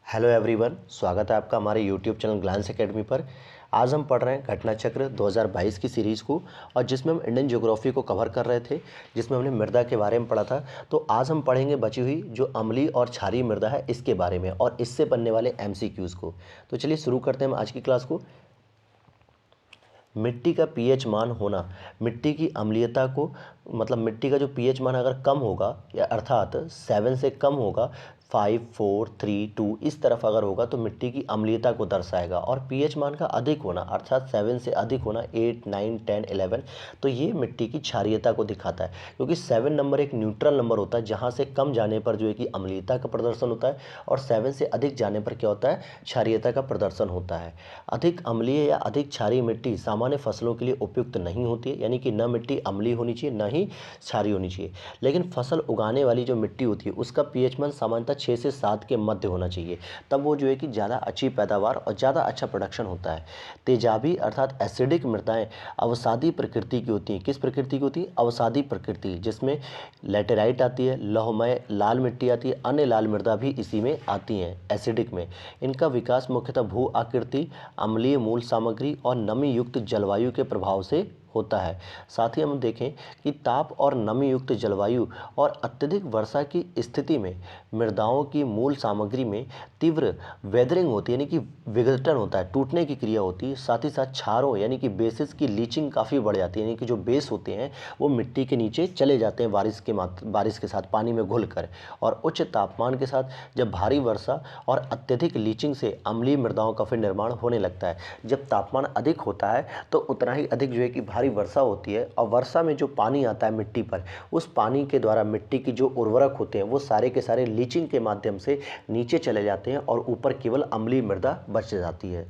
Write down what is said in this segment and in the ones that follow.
Hello everyone, स्वागत है आपका हमारे यूट्यूब चैनल ग्लांस एकेडमी पर। आज हम पढ़ रहे हैं घटना चक्र 2022 की सीरीज़ को, और जिसमें हम इंडियन ज्योग्राफी को कवर कर रहे थे, जिसमें हमने मृदा के बारे में पढ़ा था। तो आज हम पढ़ेंगे बची हुई जो अम्लीय और क्षारीय मृदा है इसके बारे में और इससे बनने वाले एमसीक्यूज़ को। तो चलिए शुरू करते हैं हम आज की क्लास को। मिट्टी का पीएच मान होना, मिट्टी की अम्लीयता को मतलब मिट्टी का जो पीएच मान अगर कम होगा या अर्थात 7 से कम होगा, 5, 4, 3, 2 इस तरफ अगर होगा तो मिट्टी की अम्लीयता को दर्शाएगा। और पीएच मान का अधिक होना अर्थात 7 से अधिक होना, 8, 9, 10, 11, तो ये मिट्टी की क्षारीयता को दिखाता है, क्योंकि 7 नंबर एक न्यूट्रल नंबर होता है जहाँ से कम जाने पर जो है कि अम्लीयता का प्रदर्शन होता है, और 7 से अधिक जाने पर क्या होता है, क्षारीयता का प्रदर्शन होता है। अधिक अम्लीय या अधिक क्षारीय मिट्टी सामान्य फसलों के लिए उपयुक्त नहीं होती है, यानी कि न मिट्टी अम्लीय होनी चाहिए न ही क्षारीय होनी चाहिए। लेकिन फसल उगाने वाली जो मिट्टी होती है उसका पीएच मान सामान्यतः 6 से 7 के मध्य होना चाहिए, तब वो जो है कि ज़्यादा अच्छी पैदावार और ज़्यादा अच्छा प्रोडक्शन होता है। तेजाबी अर्थात एसिडिक मृदाएं अवसादी प्रकृति की होती हैं। किस प्रकृति की होती है? अवसादी प्रकृति, जिसमें लैटेराइट आती है, लौहमय लाल मिट्टी आती है, अन्य लाल मृदा भी इसी में आती हैं एसिडिक में। इनका विकास मुख्यतः भू आकृति, अम्लीय मूल सामग्री और नमी युक्त जलवायु के प्रभाव से होता है। साथ ही हम देखें कि ताप और नमी युक्त जलवायु और अत्यधिक वर्षा की स्थिति में मृदाओं की मूल सामग्री में तीव्र वेदरिंग होती है, यानी कि विघटन होता है, टूटने की क्रिया होती है। साथ ही साथ क्षारों यानी कि बेसिस की लीचिंग काफ़ी बढ़ जाती है, यानी कि जो बेस होते हैं वो मिट्टी के नीचे चले जाते हैं बारिश के साथ पानी में घुलकर। और उच्च तापमान के साथ जब भारी वर्षा और अत्यधिक लीचिंग से अम्लीय मृदाओं का फिर निर्माण होने लगता है। जब तापमान अधिक होता है तो उतना ही अधिक जो है कि भारी वर्षा होती है, और वर्षा में जो पानी आता है मिट्टी पर, उस पानी के द्वारा मिट्टी की जो उर्वरक होते हैं वो सारे के सारे लीचिंग के माध्यम से नीचे चले जाते हैं और ऊपर केवल अम्लीय मृदा बच जाती है।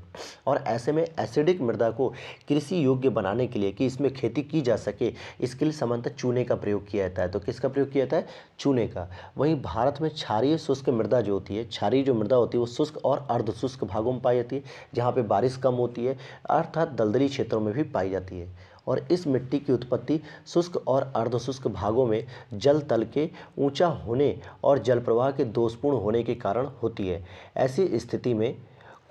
और ऐसे में एसिडिक मृदा को कृषि योग्य बनाने के लिए कि इसमें खेती की जा सके, इसके लिए सामान्यतः चूने का प्रयोग किया जाता है। तो किसका प्रयोग किया जाता है? चूने का। वहीं भारत में क्षारीय शुष्क मृदा जो होती है, क्षारीय जो मृदा होती है वो शुष्क और अर्ध शुष्क भागों में पाई जाती है, जहाँ पे बारिश कम होती है, अर्थात दलदली क्षेत्रों में भी पाई जाती है। और इस मिट्टी की उत्पत्ति शुष्क और अर्धशुष्क भागों में जल तल के ऊंचा होने और जल प्रवाह के दोषपूर्ण होने के कारण होती है। ऐसी स्थिति में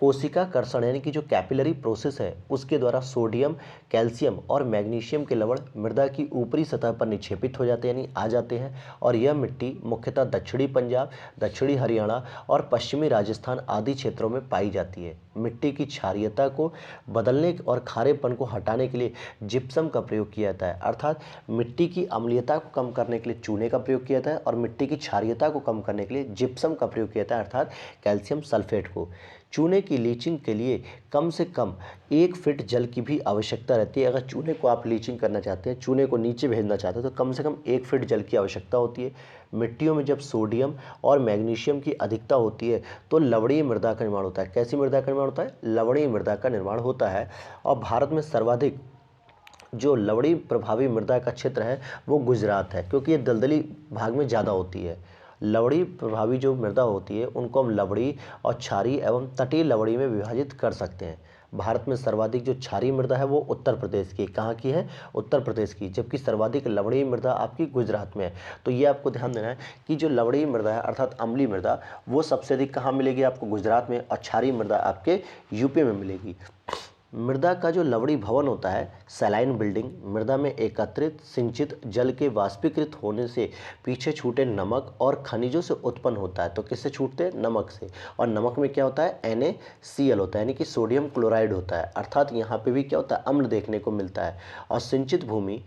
कोशिका कर्षण यानी कि जो कैपिलरी प्रोसेस है उसके द्वारा सोडियम, कैल्शियम और मैग्नीशियम के लवण मृदा की ऊपरी सतह पर निक्षेपित हो जाते हैं, यानी आ जाते हैं। और यह मिट्टी मुख्यतः दक्षिणी पंजाब, दक्षिणी हरियाणा और पश्चिमी राजस्थान आदि क्षेत्रों में पाई जाती है। मिट्टी की क्षारीयता को बदलने और खारेपन को हटाने के लिए जिप्सम का प्रयोग किया जाता है, अर्थात मिट्टी की अम्लीयता को कम करने के लिए चूने का प्रयोग किया जाता है, और मिट्टी की क्षारीयता को कम करने के लिए जिप्सम का प्रयोग किया जाता है, अर्थात कैल्शियम सल्फेट को। चूने की लीचिंग के लिए कम से कम 1 फीट जल की भी आवश्यकता रहती है। अगर चूने को आप लीचिंग करना चाहते हैं, चूने को नीचे भेजना चाहते हैं, तो कम से कम 1 फीट जल की आवश्यकता होती है। मिट्टियों में जब सोडियम और मैग्नीशियम की अधिकता होती है तो लवणीय मृदा का निर्माण होता है। कैसी मृदा का निर्माण होता है? लवणीय मृदा का निर्माण होता है। और भारत में सर्वाधिक जो लवणीय प्रभावी मृदा का क्षेत्र है वो गुजरात है, क्योंकि ये दलदली भाग में ज़्यादा होती है। लवणीय प्रभावी जो मृदा होती है उनको हम लवणीय और क्षारीय एवं तटीय लवणीय में विभाजित कर सकते हैं। भारत में सर्वाधिक जो क्षारीय मृदा है वो उत्तर प्रदेश की, कहाँ की है? उत्तर प्रदेश की, जबकि सर्वाधिक लवणीय मृदा आपकी गुजरात में है। तो ये आपको ध्यान देना है कि जो लवणीय मृदा है अर्थात अम्लीय मृदा, वो सबसे अधिक कहाँ मिलेगी? आपको गुजरात में, और क्षारीय मृदा आपके यूपी में मिलेगी। मृदा का जो लवणीय भवन होता है, सैलाइन बिल्डिंग, मृदा में एकत्रित सिंचित जल के वाष्पीकृत होने से पीछे छूटे नमक और खनिजों से उत्पन्न होता है। तो किससे छूटते हैं? नमक से। और नमक में क्या होता है? NaCl होता है, यानी कि सोडियम क्लोराइड होता है, अर्थात यहाँ पे भी क्या होता है? अम्ल देखने को मिलता है। और सिंचित भूमि,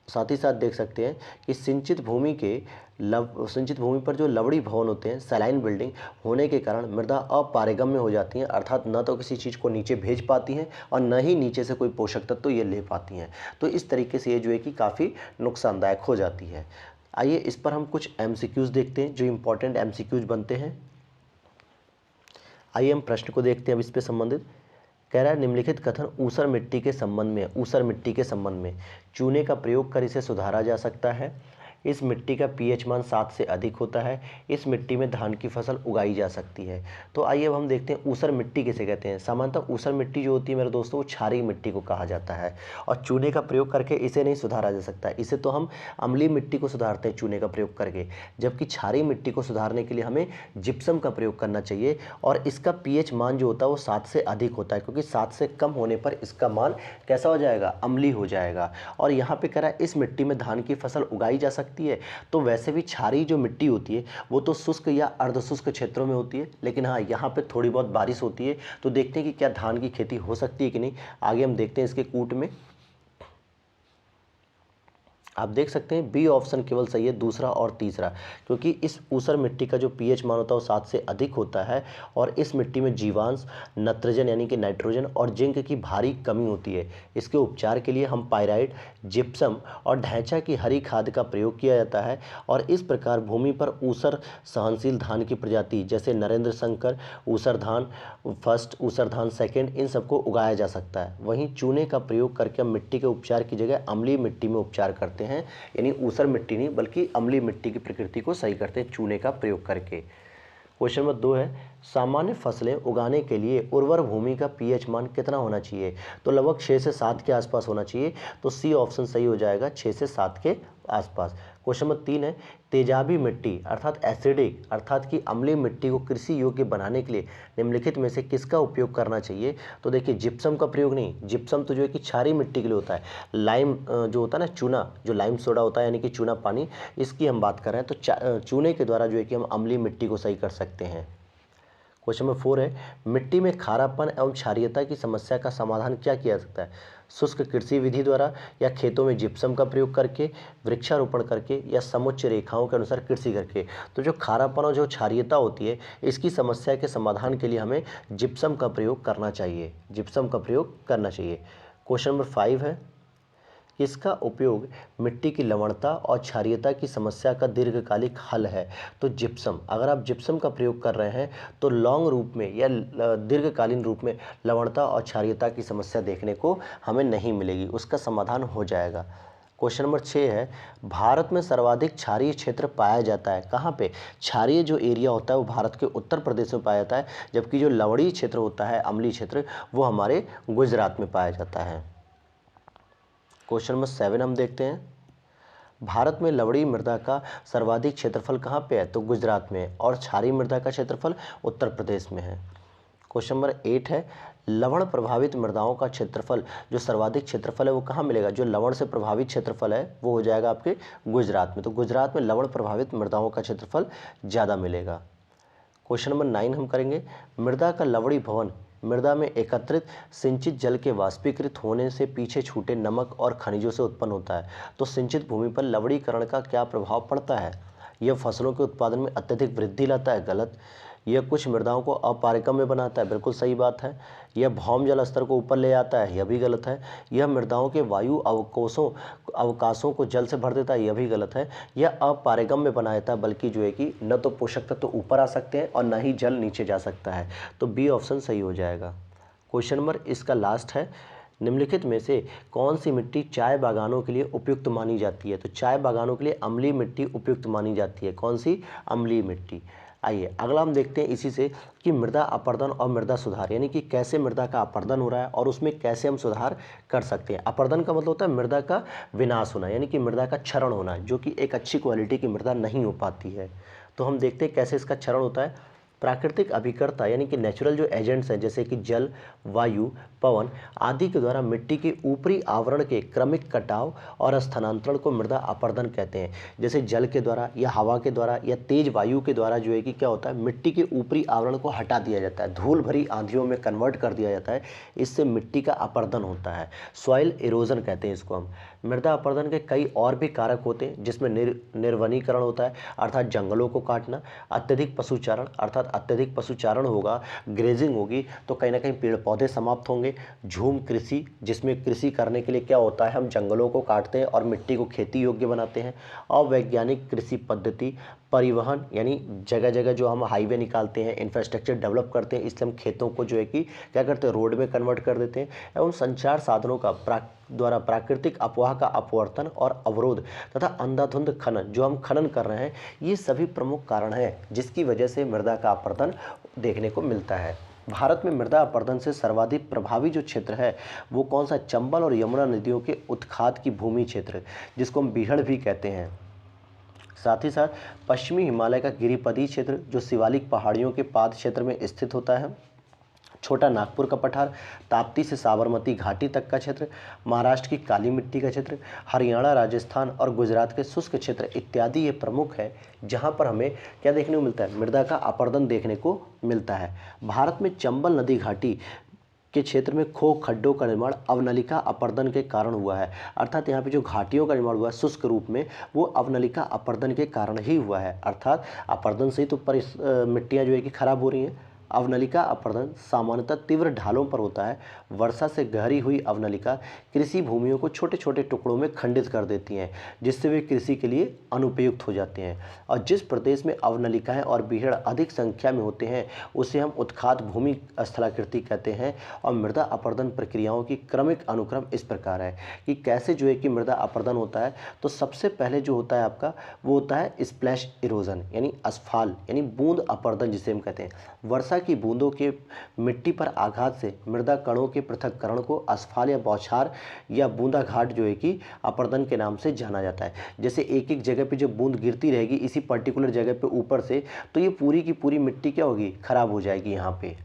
साथ ही साथ देख सकते हैं कि सिंचित भूमि पर जो लवणीय भवन होते हैं, सैलाइन बिल्डिंग होने के कारण मृदा अपारगम्य हो जाती हैं, अर्थात न तो किसी चीज़ को नीचे भेज पाती हैं और न ही नीचे से कोई पोषक तत्व तो ये ले पाती हैं। तो इस तरीके से ये जो है कि काफ़ी नुकसानदायक हो जाती है। आइए इस पर हम कुछ MCQs देखते हैं जो इंपॉर्टेंट MCQs बनते हैं। आइए हम प्रश्न को देखते हैं अब इस पे संबंधित। कह रहा है निम्नलिखित कथन ऊसर मिट्टी के संबंध में, ऊसर मिट्टी के संबंध में चूने का प्रयोग कर इसे सुधारा जा सकता है। इस मिट्टी का पीएच मान 7 से अधिक होता है, इस मिट्टी में धान की फसल उगाई जा सकती है। तो आइए अब हम देखते हैं ऊसर मिट्टी किसे कहते हैं। सामान्यतः ऊसर मिट्टी जो होती है मेरे दोस्तों, वो क्षारीय मिट्टी को कहा जाता है और चूने का प्रयोग करके इसे नहीं सुधारा जा सकता। इसे तो हम अम्लीय मिट्टी को सुधारते हैं चूने का प्रयोग करके, जबकि क्षारीय मिट्टी को सुधारने के लिए हमें जिप्सम का प्रयोग करना चाहिए और इसका पीएच मान जो होता है वो 7 से अधिक होता है, क्योंकि 7 से कम होने पर इसका मान कैसा हो जाएगा, अम्लीय हो जाएगा। और यहाँ पे कह रहा है इस मिट्टी में धान की फसल उगाई जा सकती है। तो वैसे भी क्षारीय जो मिट्टी होती है वो तो शुष्क या अर्धशुष्क क्षेत्रों में होती है, लेकिन हाँ यहाँ पे थोड़ी बहुत बारिश होती है। तो देखते हैं कि क्या धान की खेती हो सकती है कि नहीं। आगे हम देखते हैं इसके कूट में। आप देख सकते हैं बी ऑप्शन केवल सही है, दूसरा और तीसरा, क्योंकि इस ऊसर मिट्टी का जो पीएच मान होता है वो 7 से अधिक होता है और इस मिट्टी में जीवांश, नत्रजन यानी कि नाइट्रोजन और जिंक की भारी कमी होती है। इसके उपचार के लिए हम पायराइट, जिप्सम और ढैंचा की हरी खाद का प्रयोग किया जाता है और इस प्रकार भूमि पर ऊसर सहनशील धान की प्रजाति जैसे नरेंद्र शंकर, ऊसर धान फर्स्ट, ऊसर धान सेकेंड, इन सबको उगाया जा सकता है। वहीं चूने का प्रयोग करके हम मिट्टी के उपचार की जगह अम्लीय मिट्टी में उपचार करते हैं, यानी ऊसर मिट्टी नहीं बल्कि अम्लीय मिट्टी की प्रकृति को सही करते हैं चूने का प्रयोग करके। क्वेश्चन नंबर 2 है, सामान्य फसलें उगाने के लिए उर्वर भूमि का पीएच मान कितना होना चाहिए। तो लगभग 6 से 7 के आसपास होना चाहिए। तो सी ऑप्शन सही हो जाएगा, 6 से 7 के आसपास। क्वेश्चन नंबर 3 है, तेजाबी मिट्टी अर्थात एसिडिक अर्थात कि अम्लीय मिट्टी को कृषि योग्य बनाने के लिए निम्नलिखित में से किसका उपयोग करना चाहिए। तो देखिए जिप्सम का प्रयोग नहीं, जिप्सम तो जो है कि क्षारीय मिट्टी के लिए होता है। लाइम जो होता है ना, चूना, जो लाइम सोडा होता है यानी कि चूना पानी, इसकी हम बात कर रहे हैं। तो चूने के द्वारा जो है कि हम अम्लीय मिट्टी को सही कर सकते हैं। क्वेश्चन नंबर 4 है, मिट्टी में खारापन एवं क्षारीयता की समस्या का समाधान क्या किया जा सकता है। शुष्क कृषि विधि द्वारा या खेतों में जिप्सम का प्रयोग करके, वृक्षारोपण करके या समुच्च रेखाओं के अनुसार कृषि करके। तो जो खारापन और जो क्षारीयता होती है इसकी समस्या के समाधान के लिए हमें जिप्सम का प्रयोग करना चाहिए, जिप्सम का प्रयोग करना चाहिए। क्वेश्चन नंबर 5 है, इसका उपयोग मिट्टी की लवणता और क्षारीयता की समस्या का दीर्घकालिक हल है। तो जिप्सम, अगर आप जिप्सम का प्रयोग कर रहे हैं तो लॉन्ग रूप में या दीर्घकालीन रूप में लवणता और क्षारीयता की समस्या देखने को हमें नहीं मिलेगी, उसका समाधान हो जाएगा। क्वेश्चन नंबर 6 है, भारत में सर्वाधिक क्षारीय क्षेत्र पाया जाता है कहाँ पे। क्षारीय जो एरिया होता है वो भारत के उत्तर प्रदेश में पाया जाता है, जबकि जो लवणीय क्षेत्र होता है, अम्लीय क्षेत्र, वो हमारे गुजरात में पाया जाता है। क्वेश्चन नंबर 7 हम देखते हैं, भारत में लवणीय मृदा का सर्वाधिक क्षेत्रफल कहाँ पे है। तो गुजरात में, और क्षारीय मृदा का क्षेत्रफल उत्तर प्रदेश में है। क्वेश्चन नंबर 8 है, लवण प्रभावित मृदाओं का क्षेत्रफल, जो सर्वाधिक क्षेत्रफल है वो कहाँ मिलेगा। जो लवण से प्रभावित क्षेत्रफल है वो हो जाएगा आपके गुजरात में। तो गुजरात में लवण प्रभावित मृदाओं का क्षेत्रफल ज़्यादा मिलेगा। क्वेश्चन नंबर 9 हम करेंगे, मृदा का लवणीय भवन मृदा में एकत्रित सिंचित जल के वाष्पीकृत होने से पीछे छूटे नमक और खनिजों से उत्पन्न होता है। तो सिंचित भूमि पर लवणीकरण का क्या प्रभाव पड़ता है। यह फसलों के उत्पादन में अत्यधिक वृद्धि लाता है, गलत। यह कुछ मृदाओं को अपारगम्य बनाता है, बिल्कुल सही बात है। यह भौम जल स्तर को ऊपर ले आता है, यह भी गलत है। यह मृदाओं के वायु अवकाशों को जल से भर देता है, यह भी गलत है। यह अपारगम्य बना देता है, बल्कि जो है कि न तो पोषक तत्व तो ऊपर आ सकते हैं और न ही जल नीचे जा सकता है। तो बी ऑप्शन सही हो जाएगा। क्वेश्चन नंबर इसका लास्ट है, निम्नलिखित में से कौन सी मिट्टी चाय बागानों के लिए उपयुक्त मानी जाती है। तो चाय बागानों के लिए अम्लीय मिट्टी उपयुक्त मानी जाती है, कौन सी, अम्लीय मिट्टी। आइए अगला हम देखते हैं इसी से कि मृदा अपर्दन और मृदा सुधार, यानी कि कैसे मृदा का अपर्दन हो रहा है और उसमें कैसे हम सुधार कर सकते हैं। अपर्दन का मतलब होता है मृदा का विनाश होना, यानी कि मृदा का क्षरण होना, जो कि एक अच्छी क्वालिटी की मृदा नहीं हो पाती है। तो हम देखते हैं कैसे इसका क्षरण होता है। प्राकृतिक अभिकर्ता यानी कि नेचुरल जो एजेंट्स हैं, जैसे कि जल, वायु, पवन आदि के द्वारा मिट्टी के ऊपरी आवरण के क्रमिक कटाव और स्थानांतरण को मृदा अपर्दन कहते हैं। जैसे जल के द्वारा या हवा के द्वारा या तेज वायु के द्वारा जो है कि क्या होता है, मिट्टी के ऊपरी आवरण को हटा दिया जाता है, धूल भरी आंधियों में कन्वर्ट कर दिया जाता है। इससे मिट्टी का अपर्दन होता है, सॉइल इरोजन कहते हैं इसको हम। मृदा अपर्दन के कई और भी कारक होते हैं, जिसमें निर्वनीकरण होता है, अर्थात जंगलों को काटना, अत्यधिक पशुचारण, अर्थात अत्यधिक पशुचारण होगा, ग्रेजिंग होगी तो कहीं ना कहीं पेड़ पौधे समाप्त होंगे, झूम कृषि, जिसमें कृषि करने के लिए क्या होता है, हम जंगलों को काटते हैं और मिट्टी को खेती योग्य बनाते हैं, अवैज्ञानिक कृषि पद्धति, परिवहन, यानी जगह जगह जो हम हाईवे निकालते हैं, इंफ्रास्ट्रक्चर डेवलप करते हैं, इसलिए हम खेतों को जो है कि क्या करते हैं, रोड में कन्वर्ट कर देते हैं। एवं संचार साधनों का द्वारा प्राकृतिक अफवाह का अपवर्तन और अवरोध तथा अंधाधुंध खनन, जो हम खनन कर रहे हैं, ये सभी प्रमुख कारण हैं जिसकी वजह से मृदा का अपरदन देखने को मिलता है। भारत में मृदा अपरदन से सर्वाधिक प्रभावी जो क्षेत्र है वो कौन सा, चंबल और यमुना नदियों के उत्खात की भूमि क्षेत्र, जिसको हम बीहड़ भी कहते हैं। साथ ही साथ पश्चिमी हिमालय का गिरिपदी क्षेत्र जो शिवालिक पहाड़ियों के पाद क्षेत्र में स्थित होता है, छोटा नागपुर का पठार, ताप्ती से साबरमती घाटी तक का क्षेत्र, महाराष्ट्र की काली मिट्टी का क्षेत्र, हरियाणा, राजस्थान और गुजरात के शुष्क क्षेत्र इत्यादि ये प्रमुख है जहां पर हमें क्या देखने को मिलता है, मृदा का अपरदन देखने को मिलता है। भारत में चंबल नदी घाटी के क्षेत्र में खो खड्डों का निर्माण अवनलिका अपरदन के कारण हुआ है। अर्थात यहाँ पे जो घाटियों का निर्माण हुआ है शुष्क रूप में, वो अवनलिका अपरदन के कारण ही हुआ है। अर्थात अपरदन से ही तो मिट्टियाँ जो है कि खराब हो रही हैं। अवनलिका अपरदन सामान्यतः तीव्र ढालों पर होता है। वर्षा से गहरी हुई अवनलिका कृषि भूमियों को छोटे छोटे टुकड़ों में खंडित कर देती हैं, जिससे वे कृषि के लिए अनुपयुक्त हो जाते हैं। और जिस प्रदेश में अवनलिकाएं और बीहड़ अधिक संख्या में होते हैं उसे हम उत्खात भूमि स्थलाकृति कहते हैं। और मृदा अपरदन प्रक्रियाओं की क्रमिक अनुक्रम इस प्रकार है कि कैसे जो है कि मृदा अपरदन होता है। तो सबसे पहले जो होता है आपका, वो होता है स्प्लैश इरोजन, यानी अस्फाल, यानी बूंद अपरदन जिसे हम कहते हैं। वर्षा की बूंदों के मिट्टी पर आघात से मृदा कणों के पृथक्करण को अस्फाल या बौछार या बूंदा घाट जो है कि अपरदन के नाम से जाना जाता है। जैसे एक एक जगह पे जब बूंद गिरती रहेगी इसी पर्टिकुलर जगह पे ऊपर से, तो ये पूरी की पूरी मिट्टी क्या होगी, खराब हो जाएगी यहाँ पे।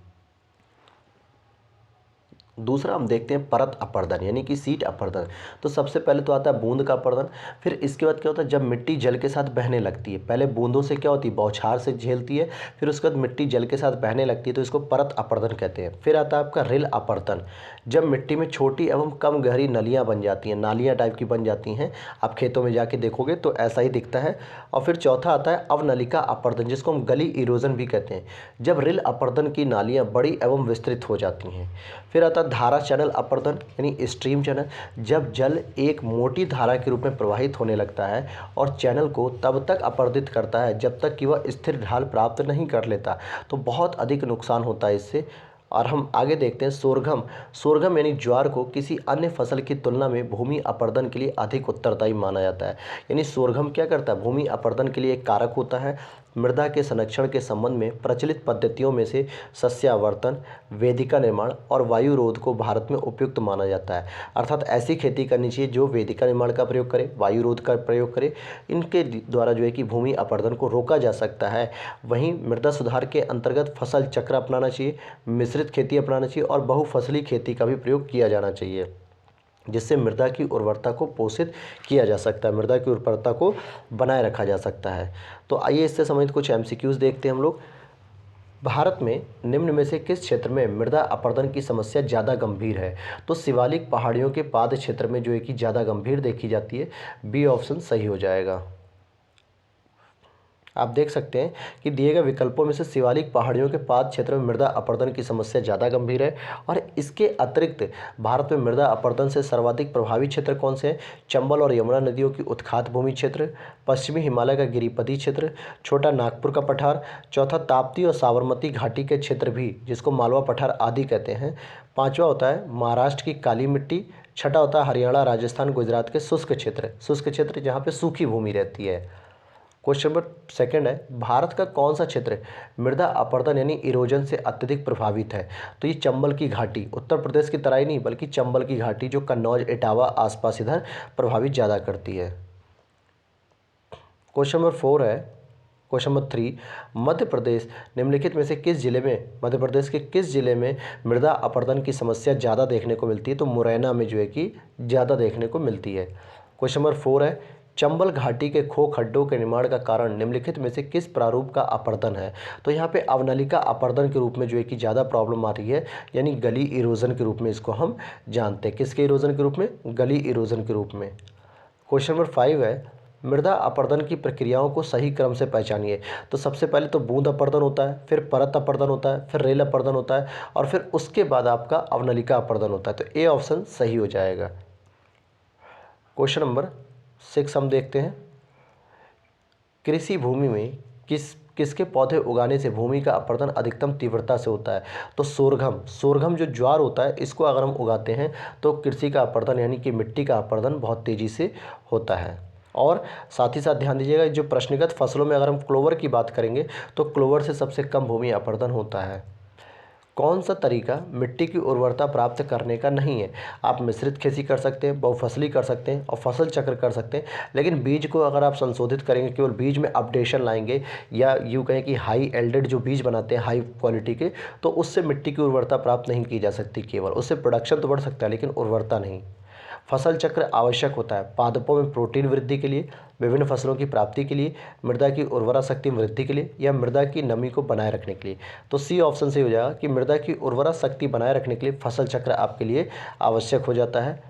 दूसरा हम देखते हैं परत अपरदन, यानी कि सीट अपरदन। तो सबसे पहले तो आता है बूंद का अपरदन। फिर इसके बाद क्या होता है, जब मिट्टी जल के साथ बहने लगती है, पहले बूंदों से क्या होती है, बौछार से झेलती है, फिर उसके बाद मिट्टी जल के साथ बहने लगती है, तो इसको परत अपरदन कहते हैं। फिर आता है आपका रिल अपरदन, जब मिट्टी में छोटी एवं कम गहरी नलियाँ बन जाती हैं, नालियाँ टाइप की बन जाती हैं, आप खेतों में जाके देखोगे तो ऐसा ही दिखता है। और फिर चौथा आता है अवनलिका अपरदन, जिसको हम गली इरोजन भी कहते हैं, जब रिल अपरदन की नालियाँ बड़ी एवं विस्तृत हो जाती हैं। फिर आता धारा चैनल अपरदन, यानी स्ट्रीम चैनल, जब जल एक मोटी धारा के रूप में प्रवाहित होने लगता है और चैनल को तब तक अपरदित करता है जब तक कि वह स्थिर ढाल प्राप्त नहीं कर लेता, तो बहुत अधिक नुकसान होता है इससे। और हम आगे देखते हैं सोरघम। सोरघम यानी ज्वार को किसी अन्य फसल की तुलना में भूमि अपरदन के लिए अधिक उत्तरदायी माना जाता है। यानी सोरघम क्या करता है, भूमि अपरदन के लिए एक कारक होता है। मृदा के संरक्षण के संबंध में प्रचलित पद्धतियों में से सस्यावर्तन, वेदिका निर्माण और वायु रोध को भारत में उपयुक्त माना जाता है। अर्थात ऐसी खेती करनी चाहिए जो वेदिका निर्माण का प्रयोग करे, वायु रोध का प्रयोग करे। इनके द्वारा जो है कि भूमि अपरदन को रोका जा सकता है। वहीं मृदा सुधार के अंतर्गत फसल चक्र अपनाना चाहिए, मिश्रित खेती अपनाना चाहिए और बहुफसली खेती का भी प्रयोग किया जाना चाहिए, जिससे मृदा की उर्वरता को पोषित किया जा सकता है, मृदा की उर्वरता को बनाए रखा जा सकता है। तो आइए इससे संबंधित कुछ एमसीक्यूज देखते हैं हम लोग। भारत में निम्न में से किस क्षेत्र में मृदा अपरदन की समस्या ज़्यादा गंभीर है? तो शिवालिक पहाड़ियों के पाद क्षेत्र में जो है कि ज़्यादा गंभीर देखी जाती है। बी ऑप्शन सही हो जाएगा। आप देख सकते हैं कि दिए गए विकल्पों में से शिवालिक पहाड़ियों के पाद क्षेत्र में मृदा अपरदन की समस्या ज़्यादा गंभीर है। और इसके अतिरिक्त भारत में मृदा अपरदन से सर्वाधिक प्रभावी क्षेत्र कौन से हैं? चंबल और यमुना नदियों की उत्खात भूमि क्षेत्र, पश्चिमी हिमालय का गिरिपदी क्षेत्र, छोटा नागपुर का पठार, चौथा ताप्ती और साबरमती घाटी के क्षेत्र भी, जिसको मालवा पठार आदि कहते हैं, पाँचवा होता है महाराष्ट्र की काली मिट्टी, छठा होता है हरियाणा, राजस्थान, गुजरात के शुष्क क्षेत्र जहाँ पे सूखी भूमि रहती है। क्वेश्चन नंबर सेकंड है, भारत का कौन सा क्षेत्र मृदा अपरदन यानी इरोजन से अत्यधिक प्रभावित है? तो ये चंबल की घाटी, उत्तर प्रदेश की तराई नहीं बल्कि चंबल की घाटी जो कन्नौज, इटावा आसपास इधर प्रभावित ज़्यादा करती है। क्वेश्चन नंबर 4 है, क्वेश्चन नंबर 3, मध्य प्रदेश निम्नलिखित में से किस जिले में, मध्य प्रदेश के किस जिले में मृदा अपरदन की समस्या ज़्यादा देखने को मिलती है? तो मुरैना में जो है कि ज़्यादा देखने को मिलती है। क्वेश्चन नंबर 4 है, चंबल घाटी के खो खड्डों के निर्माण का कारण निम्नलिखित में से किस प्रारूप का अपरदन है? तो यहाँ पे अवनलिका अपरदन के रूप में जो है कि ज़्यादा प्रॉब्लम आ रही है, यानी गली इरोजन के रूप में इसको हम जानते हैं। किसके इरोजन के रूप में? गली इरोजन के रूप में। क्वेश्चन नंबर 5 है, मृदा अपरदन की प्रक्रियाओं को सही क्रम से पहचानिए। तो सबसे पहले तो बूंद अपरदन होता है, फिर परत अपरदन होता है, फिर रेल अपरदन होता है और फिर उसके बाद आपका अवनलिका अपरदन होता है। तो ए ऑप्शन सही हो जाएगा। क्वेश्चन नंबर 6 हम देखते हैं, कृषि भूमि में किसके पौधे उगाने से भूमि का अपरदन अधिकतम तीव्रता से होता है? तो सोरघम जो ज्वार होता है, इसको अगर हम उगाते हैं तो कृषि का अपरदन यानी कि मिट्टी का अपरदन बहुत तेज़ी से होता है। और साथ ही साथ ध्यान दीजिएगा, जो प्रश्नगत फसलों में अगर हम क्लोवर की बात करेंगे तो क्लोवर से सबसे कम भूमि अपरदन होता है। कौन सा तरीका मिट्टी की उर्वरता प्राप्त करने का नहीं है? आप मिश्रित खेती कर सकते हैं, बहुफसली कर सकते हैं और फसल चक्र कर सकते हैं, लेकिन बीज को अगर आप संशोधित करेंगे, केवल बीज में अपडेशन लाएंगे या यूँ कहें कि हाई एल्डेड जो बीज बनाते हैं हाई क्वालिटी के, तो उससे मिट्टी की उर्वरता प्राप्त नहीं की जा सकती। केवल उससे प्रोडक्शन तो बढ़ सकता है लेकिन उर्वरता नहीं। फसल चक्र आवश्यक होता है पादपों में प्रोटीन वृद्धि के लिए, विभिन्न फसलों की प्राप्ति के लिए, मृदा की उर्वरा शक्ति वृद्धि के लिए या मृदा की नमी को बनाए रखने के लिए। तो सी ऑप्शन से हो जाएगा कि मृदा की उर्वरा शक्ति बनाए रखने के लिए फसल चक्र आपके लिए आवश्यक हो जाता है।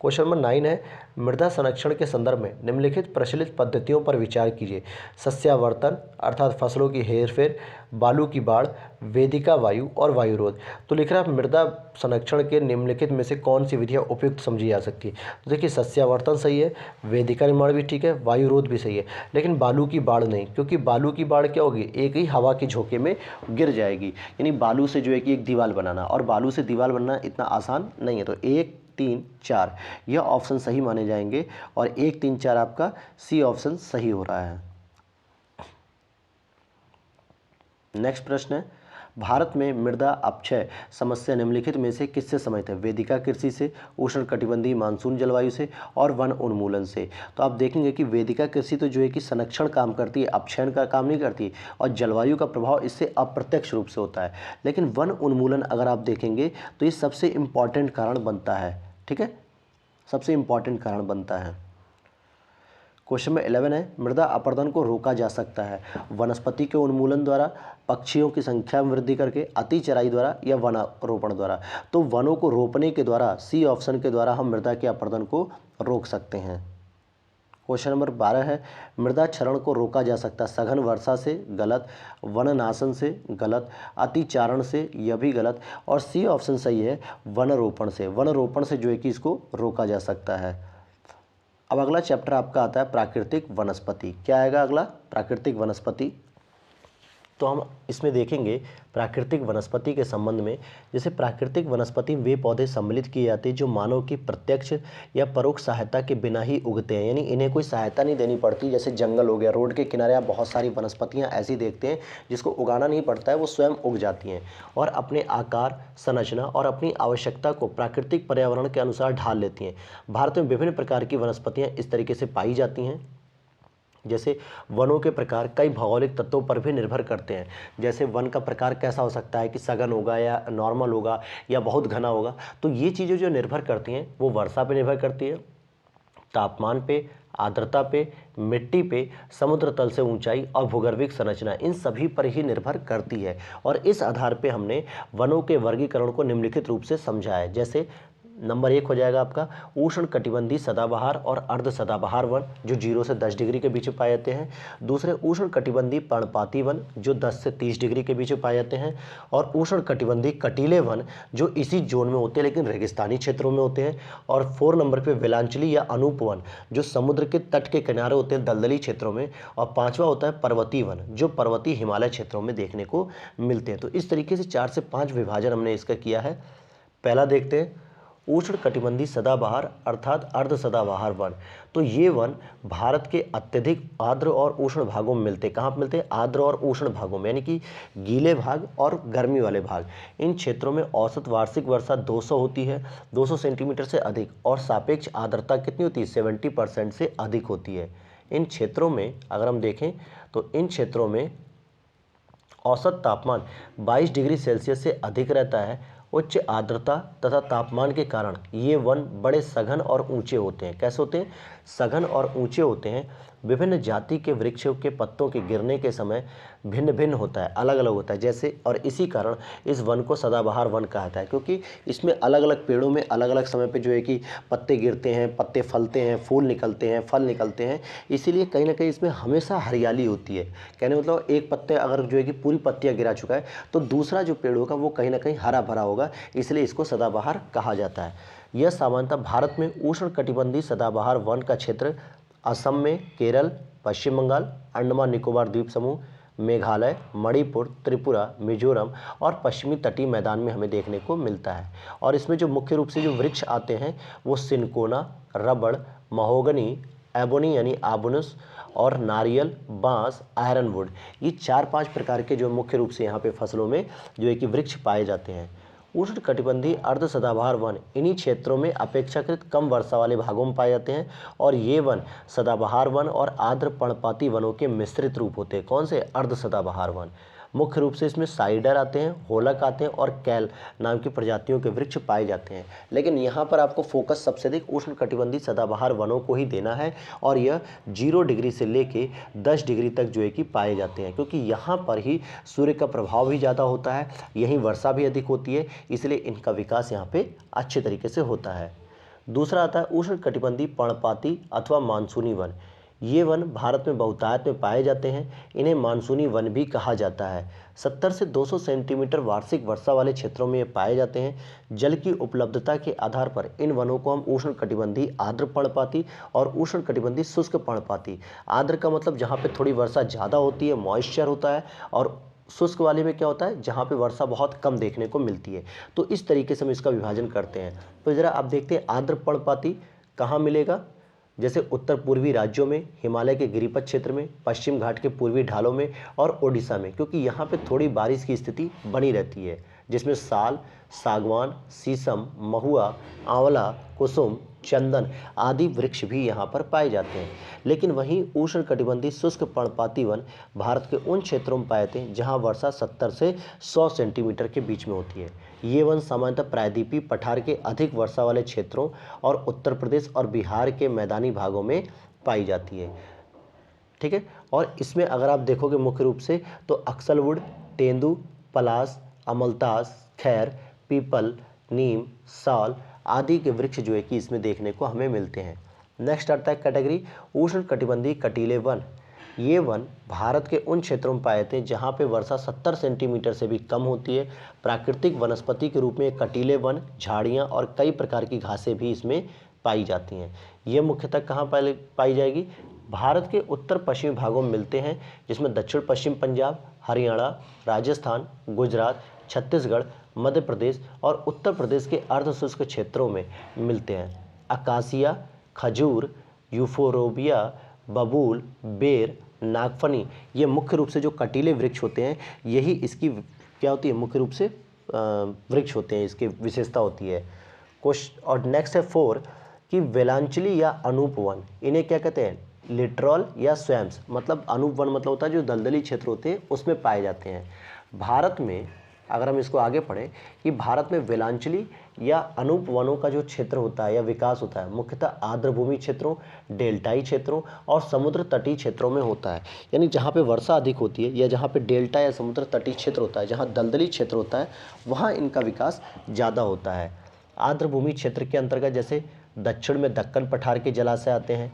क्वेश्चन नंबर 9 है, मृदा संरक्षण के संदर्भ में निम्नलिखित प्रचलित पद्धतियों पर विचार कीजिए। सस्यावर्तन अर्थात फसलों की हेरफेर, बालू की बाढ़, वेदिका वायु और वायुरोध। तो लिख रहा है मृदा संरक्षण के निम्नलिखित में से कौन सी विधियाँ उपयुक्त समझी जा सकती है? तो देखिए, सस्यावर्तन सही है, वेदिका निर्माण भी ठीक है, वायुरोध भी सही है, लेकिन बालू की बाढ़ नहीं, क्योंकि बालू की बाढ़ क्या होगी, एक ही हवा के झोंके में गिर जाएगी। यानी बालू से जो है कि एक दीवार बनाना, और बालू से दीवार बनना इतना आसान नहीं है। तो 1 3 4 यह ऑप्शन सही माने जाएंगे और 1 3 4 आपका सी ऑप्शन सही हो रहा है। नेक्स्ट प्रश्न है, भारत में मृदा अपक्षय समस्या निम्नलिखित में से किससे संबंधित है? वेदिका कृषि से, उष्णकटिबंधीय मानसून जलवायु से और वन उन्मूलन से। तो आप देखेंगे कि वेदिका कृषि तो जो है कि संरक्षण काम करती है, अपक्षयन का काम नहीं करती, और जलवायु का प्रभाव इससे अप्रत्यक्ष रूप से होता है। लेकिन वन उन्मूलन अगर आप देखेंगे तो ये सबसे इम्पॉर्टेंट कारण बनता है। ठीक है, सबसे इम्पॉर्टेंट कारण बनता है। क्वेश्चन में 11 है, मृदा अपरदन को रोका जा सकता है वनस्पति के उन्मूलन द्वारा, पक्षियों की संख्या में वृद्धि करके, अति चराई द्वारा या वनारोपण द्वारा। तो वनों को रोपने के द्वारा, सी ऑप्शन के द्वारा हम मृदा के अपरदन को रोक सकते हैं। क्वेश्चन नंबर 12 है, मृदा क्षरण को रोका जा सकता है सघन वर्षा से, गलत, वननाशन से, गलत, अतिचारण से, यह भी गलत, और सी ऑप्शन सही है, वनरोपण से। वनरोपण से जो है कि इसको रोका जा सकता है। अब अगला चैप्टर आपका आता है प्राकृतिक वनस्पति। क्या आएगा अगला? प्राकृतिक वनस्पति। तो हम इसमें देखेंगे प्राकृतिक वनस्पति के संबंध में, जैसे प्राकृतिक वनस्पति वे पौधे सम्मिलित किए जाते हैं जो मानव की प्रत्यक्ष या परोक्ष सहायता के बिना ही उगते हैं, यानी इन्हें कोई सहायता नहीं देनी पड़ती। जैसे जंगल हो गया, रोड के किनारे आप बहुत सारी वनस्पतियां ऐसी देखते हैं जिसको उगाना नहीं पड़ता है, वो स्वयं उग जाती हैं और अपने आकार, संरचना और अपनी आवश्यकता को प्राकृतिक पर्यावरण के अनुसार ढाल लेती हैं। भारत में विभिन्न प्रकार की वनस्पतियाँ इस तरीके से पाई जाती हैं। जैसे वनों के प्रकार कई भौगोलिक तत्वों पर भी निर्भर करते हैं। जैसे वन का प्रकार कैसा हो सकता है कि सघन होगा या नॉर्मल होगा या बहुत घना होगा। तो ये चीज़ें जो निर्भर करती हैं वो वर्षा पे निर्भर करती है, तापमान पे, आर्द्रता पे, मिट्टी पे, समुद्र तल से ऊंचाई और भूगर्भिक संरचना, इन सभी पर ही निर्भर करती है। और इस आधार पे हमने वनों के वर्गीकरण को निम्नलिखित रूप से समझा है। जैसे नंबर 1 हो जाएगा आपका उष्ण कटिबंधीय सदाबहार और अर्ध सदाबहार वन जो 0 से 10 डिग्री के बीच में पाए जाते हैं। दूसरे उष्ण कटिबंधीय पर्णपाती वन जो 10 से 30 डिग्री के बीच में पाए जाते हैं। और उष्ण कटिबंधीय कटीले वन जो इसी जोन में होते हैं लेकिन रेगिस्तानी क्षेत्रों में होते हैं। और 4 नंबर पे वेलांचली या अनूप वन जो समुद्र के तट के किनारे होते हैं दलदली क्षेत्रों में। और 5वां होता है पर्वतीय वन जो पर्वतीय हिमालय क्षेत्रों में देखने को मिलते हैं। तो इस तरीके से 4 से 5 विभाजन हमने इसका किया है। पहला देखते हैं उष्ण कटिबंधीय सदाबहार अर्थात अर्ध सदाबहार वन। तो ये वन भारत के अत्यधिक आर्द्र और उष्ण भागों में मिलते हैं। कहाँ पर मिलते हैं? आर्द्र और उष्ण भागों में, यानी कि गीले भाग और गर्मी वाले भाग। इन क्षेत्रों में औसत वार्षिक वर्षा 200 होती है, 200 सेंटीमीटर से अधिक, और सापेक्ष आर्द्रता कितनी होती है? 70% से अधिक होती है। इन क्षेत्रों में अगर हम देखें तो इन क्षेत्रों में औसत तापमान 22 डिग्री सेल्सियस से अधिक रहता है। उच्च आर्द्रता तथा तापमान के कारण ये वन बड़े सघन और ऊंचे होते हैं। कैसे होते हैं? सघन और ऊंचे होते हैं। विभिन्न जाति के वृक्षों के पत्तों के गिरने के समय भिन्न भिन्न होता है, अलग अलग होता है। जैसे और इसी कारण इस वन को सदाबहार वन कहा जाता है, क्योंकि इसमें अलग अलग पेड़ों में अलग अलग समय पे जो है कि पत्ते गिरते हैं, पत्ते फलते हैं, फूल निकलते हैं, फल निकलते हैं। इसीलिए कहीं ना कहीं इसमें हमेशा हरियाली होती है। कहने मतलब एक पत्ते अगर जो है कि पूरी पत्तियाँ गिरा चुका है तो दूसरा जो पेड़ होगा वो कहीं ना कहीं हरा भरा होगा, इसलिए इसको सदाबहार कहा जाता है। यह सामान्यतः भारत में उष्ण कटिबंधीय सदाबहार वन का क्षेत्र असम में, केरल, पश्चिम बंगाल, अंडमान निकोबार द्वीप समूह, मेघालय, मणिपुर, त्रिपुरा, मिजोरम और पश्चिमी तटीय मैदान में हमें देखने को मिलता है। और इसमें जो मुख्य रूप से जो वृक्ष आते हैं वो सिनकोना, रबड़, महोगनी, एबोनी यानी आबुनस और नारियल, बांस, आयरनवुड, ये 4-5 प्रकार के जो मुख्य रूप से यहाँ पे फसलों में जो है कि वृक्ष पाए जाते हैं। उष्णकटिबंधीय अर्ध सदाबहार वन इन्हीं क्षेत्रों में अपेक्षाकृत कम वर्षा वाले भागों में पाए जाते हैं और ये वन सदाबहार वन और आर्द्र पर्णपाती वनों के मिश्रित रूप होते हैं। कौन से? अर्ध सदाबहार वन। मुख्य रूप से इसमें साइडर आते हैं, होलक आते हैं और कैल नाम की प्रजातियों के वृक्ष पाए जाते हैं। लेकिन यहाँ पर आपको फोकस सबसे अधिक उष्णकटिबंधीय सदाबहार वनों को ही देना है और यह 0 डिग्री से लेके 10 डिग्री तक जो है कि पाए जाते हैं, क्योंकि यहाँ पर ही सूर्य का प्रभाव भी ज़्यादा होता है, यहीं वर्षा भी अधिक होती है, इसलिए इनका विकास यहाँ पे अच्छे तरीके से होता है। दूसरा आता है उष्णकटिबंधीय पर्णपाती अथवा मानसूनी वन। ये वन भारत में बहुतायत में पाए जाते हैं, इन्हें मानसूनी वन भी कहा जाता है। 70 से 200 सेंटीमीटर वार्षिक वर्षा वाले क्षेत्रों में ये पाए जाते हैं। जल की उपलब्धता के आधार पर इन वनों को हम उष्णकटिबंधीय आर्द्र पर्णपाती और उष्णकटिबंधीय शुष्क पर्णपाती, आर्द्र का मतलब जहाँ पे थोड़ी वर्षा ज़्यादा होती है, मॉइस्चर होता है, और शुष्क वाले में क्या होता है? जहाँ पे वर्षा बहुत कम देखने को मिलती है। तो इस तरीके से हम इसका विभाजन करते हैं। तो ज़रा आप देखते हैं आर्द्र पर्णपाती कहाँ मिलेगा? जैसे उत्तर पूर्वी राज्यों में, हिमालय के गिरिपथ क्षेत्र में, पश्चिम घाट के पूर्वी ढालों में और ओडिशा में, क्योंकि यहाँ पे थोड़ी बारिश की स्थिति बनी रहती है, जिसमें साल, सागवान, शीशम, महुआ, आंवला, कुसुम, चंदन आदि वृक्ष भी यहाँ पर पाए जाते हैं। लेकिन वहीं उष्णकटिबंधीय शुष्क पर्णपाती वन भारत के उन क्षेत्रों में पाए जाते हैं जहाँ वर्षा 70 से 100 सेंटीमीटर के बीच में होती है। ये वन सामान्यतः प्रायद्वीपीय पठार के अधिक वर्षा वाले क्षेत्रों और उत्तर प्रदेश और बिहार के मैदानी भागों में पाई जाती है। ठीक है, और इसमें अगर आप देखोगे मुख्य रूप से तो अक्सलवुड, तेंदू, पलास, अमलतास, खैर, पीपल, नीम, साल आदि के वृक्ष जो है कि इसमें देखने को हमें मिलते हैं। नेक्स्ट आता है कैटेगरी उष्णकटिबंधीय कटीले वन। ये वन भारत के उन क्षेत्रों में पाए जाते हैं जहाँ पे वर्षा 70 सेंटीमीटर से भी कम होती है। प्राकृतिक वनस्पति के रूप में कटीले वन, झाड़ियाँ और कई प्रकार की घासें भी इसमें पाई जाती हैं। ये मुख्यतः कहाँ पाई जाएगी? भारत के उत्तर पश्चिमी भागों में मिलते हैं, जिसमें दक्षिण पश्चिम पंजाब, हरियाणा, राजस्थान, गुजरात, छत्तीसगढ़, मध्य प्रदेश और उत्तर प्रदेश के अर्धशुष्क क्षेत्रों में मिलते हैं। अकासिया, खजूर, यूफोरोबिया, बबूल, बेर, नागफनी, ये मुख्य रूप से जो कटीले वृक्ष होते हैं, यही इसकी क्या होती है? मुख्य रूप से वृक्ष होते हैं, इसकी विशेषता होती है। और नेक्स्ट है 4 कि वेलांचली या अनूप वन, इन्हें क्या कहते हैं? लिटरल या स्वैम्स, मतलब अनूप वन मतलब होता है जो दलदली क्षेत्र होते हैं उसमें पाए जाते हैं। भारत में अगर हम इसको आगे पढ़ें कि भारत में वेलांचली या अनूप वनों का जो क्षेत्र होता है या विकास होता है, मुख्यतः आर्द्रभूमि क्षेत्रों, डेल्टाई क्षेत्रों और समुद्र तटीय क्षेत्रों में होता है। यानी जहाँ पे वर्षा अधिक होती है या जहाँ पे डेल्टा या समुद्र तटीय क्षेत्र होता है, जहाँ दलदली क्षेत्र होता है, वहाँ इनका विकास ज़्यादा होता है। आर्द्रभूमि क्षेत्र के अंतर्गत जैसे दक्षिण में दक्कन पठार के जलाशय आते हैं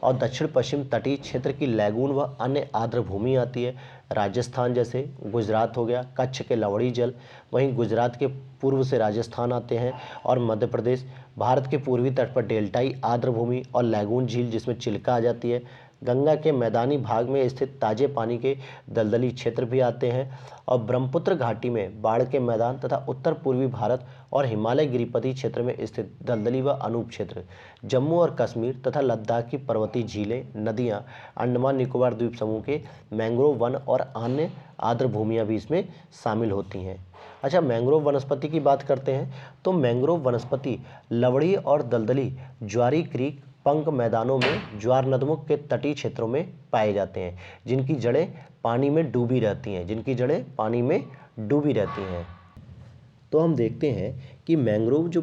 और दक्षिण पश्चिम तटीय क्षेत्र की लैगून व अन्य आर्द्र भूमि आती है। राजस्थान जैसे गुजरात हो गया, कच्छ के लवड़ी जल, वहीं गुजरात के पूर्व से राजस्थान आते हैं और मध्य प्रदेश। भारत के पूर्वी तट पर डेल्टाई आर्द्र भूमि और लैगून झील जिसमें चिल्का आ जाती है। गंगा के मैदानी भाग में स्थित ताजे पानी के दलदली क्षेत्र भी आते हैं और ब्रह्मपुत्र घाटी में बाढ़ के मैदान तथा उत्तर पूर्वी भारत और हिमालय गिरिपथी क्षेत्र में स्थित दलदली व अनूप क्षेत्र, जम्मू और कश्मीर तथा लद्दाख की पर्वतीय झीलें, नदियाँ, अंडमान निकोबार द्वीप समूह के मैंग्रोव वन और अन्य आर्द्र भूमियाँ भी इसमें शामिल होती हैं। अच्छा, मैंग्रोव वनस्पति की बात करते हैं तो मैंग्रोव वनस्पति लवड़ी और दलदली ज्वारी क्रीक पंक मैदानों में ज्वार नदमुख के तटीय क्षेत्रों में पाए जाते हैं, जिनकी जड़ें पानी में डूबी रहती हैं। तो हम देखते हैं कि मैंग्रोव जो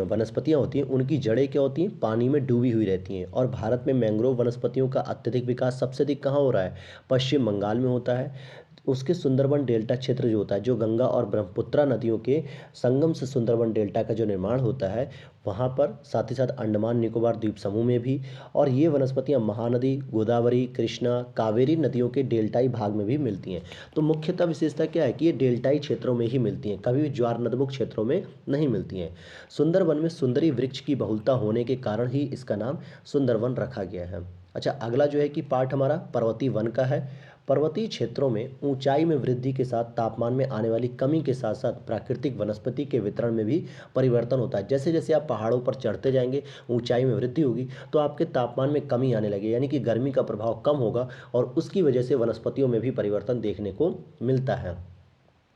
वनस्पतियाँ होती हैं उनकी जड़ें क्या होती हैं? पानी में डूबी हुई रहती हैं। और भारत में मैंग्रोव वनस्पतियों का अत्यधिक विकास सबसे अधिक कहाँ हो रहा है? पश्चिम बंगाल में होता है। उसके सुंदरबन डेल्टा क्षेत्र जो होता है, जो गंगा और ब्रह्मपुत्रा नदियों के संगम से सुंदरबन डेल्टा का जो निर्माण होता है वहाँ पर, साथ ही साथ अंडमान निकोबार द्वीप समूह में भी। और ये वनस्पतियाँ महानदी, गोदावरी, कृष्णा, कावेरी नदियों के डेल्टाई भाग में भी मिलती हैं। तो मुख्यतः विशेषता क्या है कि ये डेल्टाई क्षेत्रों में ही मिलती हैं, कभी भी ज्वार नदमुख क्षेत्रों में नहीं मिलती हैं। सुंदरबन में सुंदरी वृक्ष की बहुलता होने के कारण ही इसका नाम सुंदरवन रखा गया है। अच्छा, अगला जो है कि पार्ट हमारा पर्वतीय वन का है। पर्वतीय क्षेत्रों में ऊंचाई में वृद्धि के साथ तापमान में आने वाली कमी के साथ साथ प्राकृतिक वनस्पति के वितरण में भी परिवर्तन होता है। जैसे जैसे आप पहाड़ों पर चढ़ते जाएंगे, ऊंचाई में वृद्धि होगी, तो आपके तापमान में कमी आने लगेगी, यानी कि गर्मी का प्रभाव कम होगा और उसकी वजह से वनस्पतियों में भी परिवर्तन देखने को मिलता है।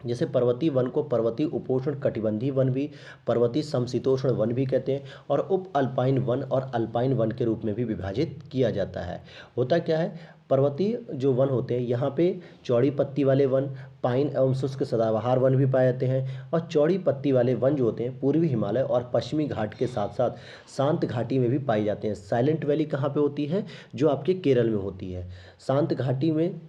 जैसे पर्वतीय वन को पर्वतीय उपोष्ण कटिबंधीय वन भी, पर्वतीय समशीतोष्ण वन भी कहते हैं, और उप अल्पाइन वन और अल्पाइन वन के रूप में भी विभाजित किया जाता है। होता क्या है, पर्वतीय जो वन होते हैं यहाँ पे चौड़ी पत्ती वाले वन, पाइन एवं शुष्क सदाबहार वन भी पाए जाते हैं। और चौड़ी पत्ती वाले वन जो होते हैं पूर्वी हिमालय और पश्चिमी घाट के साथ साथ शांत घाटी में भी पाई जाते हैं। साइलेंट वैली कहाँ पे होती है, जो आपके केरल में होती है। शांत घाटी में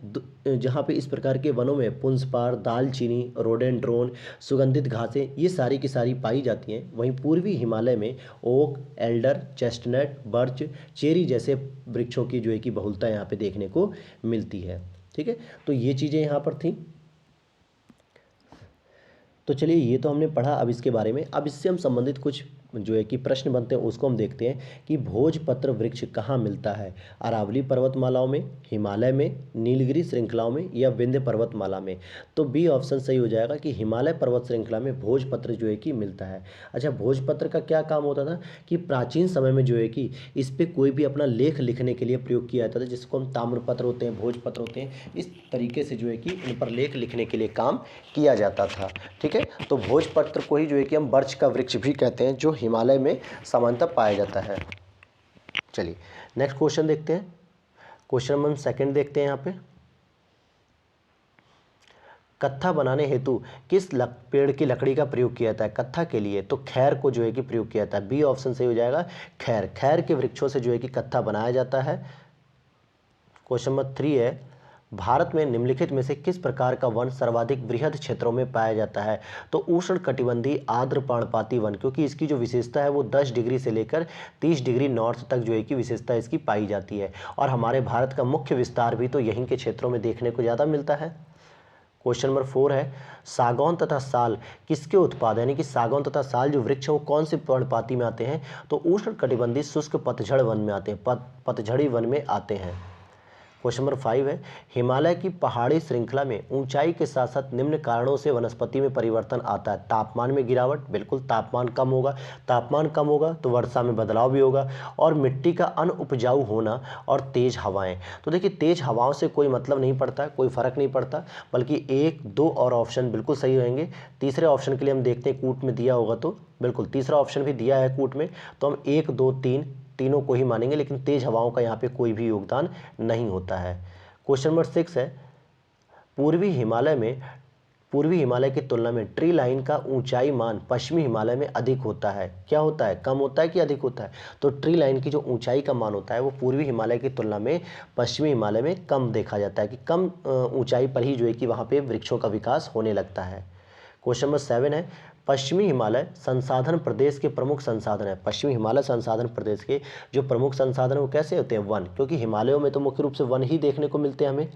जहाँ पे इस प्रकार के वनों में पुंजपार, दालचीनी, रोडेंड्रोन, सुगंधित घासें ये सारी की सारी पाई जाती हैं। वहीं पूर्वी हिमालय में oak, alder, chestnut, birch, cherry जैसे वृक्षों की जो है कि बहुलता यहाँ पे देखने को मिलती है। ठीक है, तो ये चीज़ें यहाँ पर थी। तो चलिए, ये तो हमने पढ़ा अब इसके बारे में। अब इससे हम संबंधित कुछ जो है कि प्रश्न बनते हैं उसको हम देखते हैं कि भोजपत्र वृक्ष कहाँ मिलता है। अरावली पर्वतमालाओं में, हिमालय में, नीलगिरी श्रृंखलाओं में या विंध्य पर्वतमाला में। तो बी ऑप्शन सही हो जाएगा कि हिमालय पर्वत श्रृंखला में भोजपत्र जो है कि मिलता है। अच्छा, भोजपत्र का क्या काम होता था कि प्राचीन समय में जो है कि इस पर कोई भी अपना लेख लिखने के लिए प्रयोग किया जाता था, जिसको हम ताम्रपत्र होते हैं, भोजपत्र होते हैं, इस तरीके से जो है कि इन पर लेख लिखने के लिए काम किया जाता था। ठीक है, तो भोजपत्र को ही जो है कि हम बर्च का वृक्ष भी कहते हैं, जो हिमालय में सामान्यतः पाया जाता है। चलिए नेक्स्ट क्वेश्चन देखते हैं। क्वेश्चन नंबर 2 देखते हैं। यहाँ पे कत्था बनाने हेतु किस पेड़ की लकड़ी का प्रयोग किया जाता है। कत्था के लिए तो खैर को जो है कि प्रयोग किया जाता है। बी ऑप्शन सही हो जाएगा, खैर। खैर के वृक्षों से जो है कि कत्था बनाया जाता है। क्वेश्चन नंबर 3 है, भारत में निम्नलिखित में से किस प्रकार का वन सर्वाधिक वृहद क्षेत्रों में पाया जाता है। तो उष्ण कटिबंधीय आर्द्र पर्णपाती वन, क्योंकि इसकी जो विशेषता है वो 10 डिग्री से लेकर 30 डिग्री नॉर्थ तक जो है कि विशेषता इसकी पाई जाती है, और हमारे भारत का मुख्य विस्तार भी तो यहीं के क्षेत्रों में देखने को ज़्यादा मिलता है। क्वेश्चन नंबर 4 है, सागौन तथा साल किसके उत्पाद, यानी कि सागौन तथा साल जो वृक्ष हैं वो कौन से पर्णपाती में आते हैं। तो उष्ण कटिबंधीय शुष्क पतझड़ वन में आते हैं, पतझड़ी वन में आते हैं। क्वेश्चन नंबर 5 है, हिमालय की पहाड़ी श्रृंखला में ऊंचाई के साथ साथ निम्न कारणों से वनस्पति में परिवर्तन आता है। तापमान में गिरावट, बिल्कुल तापमान कम होगा, तापमान कम होगा तो वर्षा में बदलाव भी होगा, और मिट्टी का अनउपजाऊ होना और तेज हवाएं। तो देखिए, तेज हवाओं से कोई मतलब नहीं पड़ता, कोई फर्क नहीं पड़ता, बल्कि 1, 2 और ऑप्शन बिल्कुल सही रहेंगे। तीसरे ऑप्शन के लिए हम देखते हैं, कूट में दिया होगा तो बिल्कुल तीसरा ऑप्शन भी दिया है कूट में, तो हम 1, 2, 3 तीनों को ही मानेंगे, लेकिन तेज हवाओं का यहाँ पे कोई भी योगदान नहीं होता है। क्वेश्चन नंबर 6 है, पूर्वी हिमालय की तुलना में ट्री लाइन का ऊंचाई मान पश्चिमी हिमालय में अधिक होता है। क्या होता है, कम होता है कि अधिक होता है। तो ट्री लाइन की जो ऊंचाई का मान होता है वो पूर्वी हिमालय की तुलना में पश्चिमी हिमालय में कम देखा जाता है, कि कम ऊंचाई पर ही जो है कि वहाँ पे वृक्षों का विकास होने लगता है। क्वेश्चन नंबर 7 है, पश्चिमी हिमालय संसाधन प्रदेश के प्रमुख संसाधन है। पश्चिमी हिमालय संसाधन प्रदेश के जो प्रमुख संसाधन है वो कैसे होते हैं, वन, क्योंकि हिमालयों में तो मुख्य रूप से वन ही देखने को मिलते हैं हमें।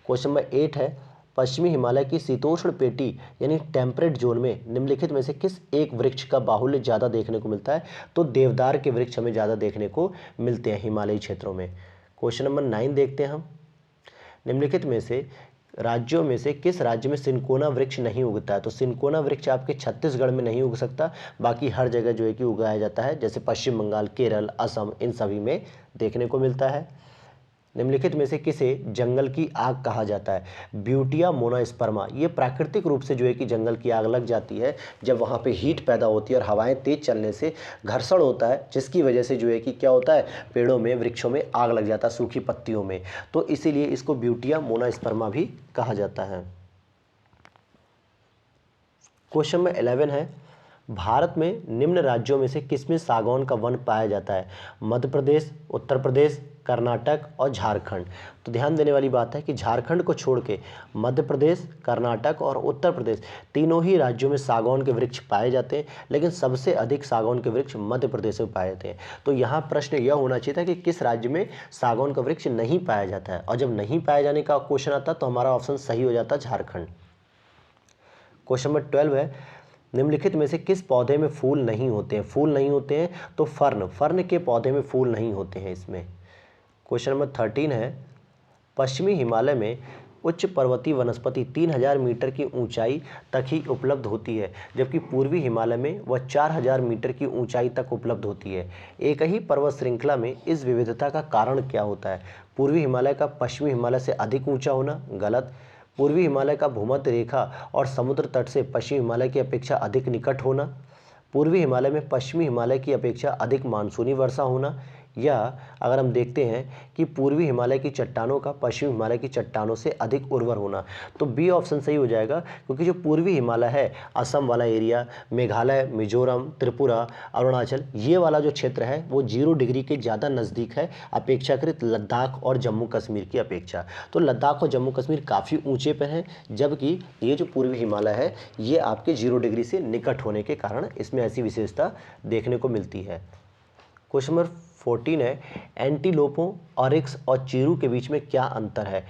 क्वेश्चन नंबर 8 है, पश्चिमी हिमालय की शीतोष्ण पेटी यानी टेम्परेट जोन में निम्नलिखित में से किस एक वृक्ष का बाहुल्य ज़्यादा देखने को मिलता है। तो देवदार के वृक्ष हमें ज़्यादा देखने को मिलते हैं हिमालयी क्षेत्रों में। क्वेश्चन नंबर 9 देखते हैं हम, निम्नलिखित में से राज्यों में से किस राज्य में सिनकोना वृक्ष नहीं उगता है। तो सिनकोना वृक्ष आपके छत्तीसगढ़ में नहीं उग सकता, बाकी हर जगह जो है कि उगाया जाता है, जैसे पश्चिम बंगाल, केरल, असम, इन सभी में देखने को मिलता है। निम्नलिखित में से किसे जंगल की आग कहा जाता है। ब्यूटिया मोनोस्पर्मा, ये प्राकृतिक रूप से जो है कि जंगल की आग लग जाती है जब वहाँ पे हीट पैदा होती है और हवाएं तेज चलने से घर्षण होता है, जिसकी वजह से जो है कि क्या होता है, पेड़ों में, वृक्षों में आग लग जाता है, सूखी पत्तियों में। तो इसीलिए इसको ब्यूटिया मोनोस्पर्मा भी कहा जाता है। क्वेश्चन नंबर 11 है, भारत में निम्न राज्यों में से किसमें सागौन का वन पाया जाता है। मध्य प्रदेश, उत्तर प्रदेश, कर्नाटक और झारखंड। तो ध्यान देने वाली बात है कि झारखंड को छोड़ के मध्य प्रदेश, कर्नाटक और उत्तर प्रदेश तीनों ही राज्यों में सागौन के वृक्ष पाए जाते हैं, लेकिन सबसे अधिक सागौन के वृक्ष मध्य प्रदेश में पाए जाते हैं। तो यहाँ प्रश्न यह होना चाहिए था कि किस राज्य में सागौन का वृक्ष नहीं पाया जाता है, और जब नहीं पाए जाने का क्वेश्चन आता तो हमारा ऑप्शन सही हो जाता झारखंड। क्वेश्चन नंबर 12 है, निम्नलिखित में से किस पौधे में फूल नहीं होते हैं। फूल नहीं होते हैं तो फर्न के पौधे में फूल नहीं होते हैं इसमें। क्वेश्चन नंबर 13 है, पश्चिमी हिमालय में उच्च पर्वतीय वनस्पति 3000 मीटर की ऊंचाई तक ही उपलब्ध होती है, जबकि पूर्वी हिमालय में वह 4000 मीटर की ऊंचाई तक उपलब्ध होती है। एक ही पर्वत श्रृंखला में इस विविधता का कारण क्या होता है? पूर्वी हिमालय का पश्चिमी हिमालय से अधिक ऊंचा होना, गलत। पूर्वी हिमालय का भूमध्य रेखा और समुद्र तट से पश्चिमी हिमालय की अपेक्षा अधिक निकट होना, पूर्वी हिमालय में पश्चिमी हिमालय की अपेक्षा अधिक मानसूनी वर्षा होना, या अगर हम देखते हैं कि पूर्वी हिमालय की चट्टानों का पश्चिमी हिमालय की चट्टानों से अधिक उर्वर होना। तो बी ऑप्शन सही हो जाएगा, क्योंकि जो पूर्वी हिमालय है, असम वाला एरिया, मेघालय, मिजोरम, त्रिपुरा, अरुणाचल, ये वाला जो क्षेत्र है वो 0 डिग्री के ज़्यादा नज़दीक है अपेक्षाकृत लद्दाख और जम्मू कश्मीर की अपेक्षा। तो लद्दाख और जम्मू कश्मीर काफ़ी ऊँचे पर हैं, जबकि ये जो पूर्वी हिमालय है ये आपके 0 डिग्री से निकट होने के कारण इसमें ऐसी विशेषता देखने को मिलती है। क्वेश्चन नंबर 14 है, एंटीलोपों, ऑरिक्स और चीरू के बीच में क्या अंतर है?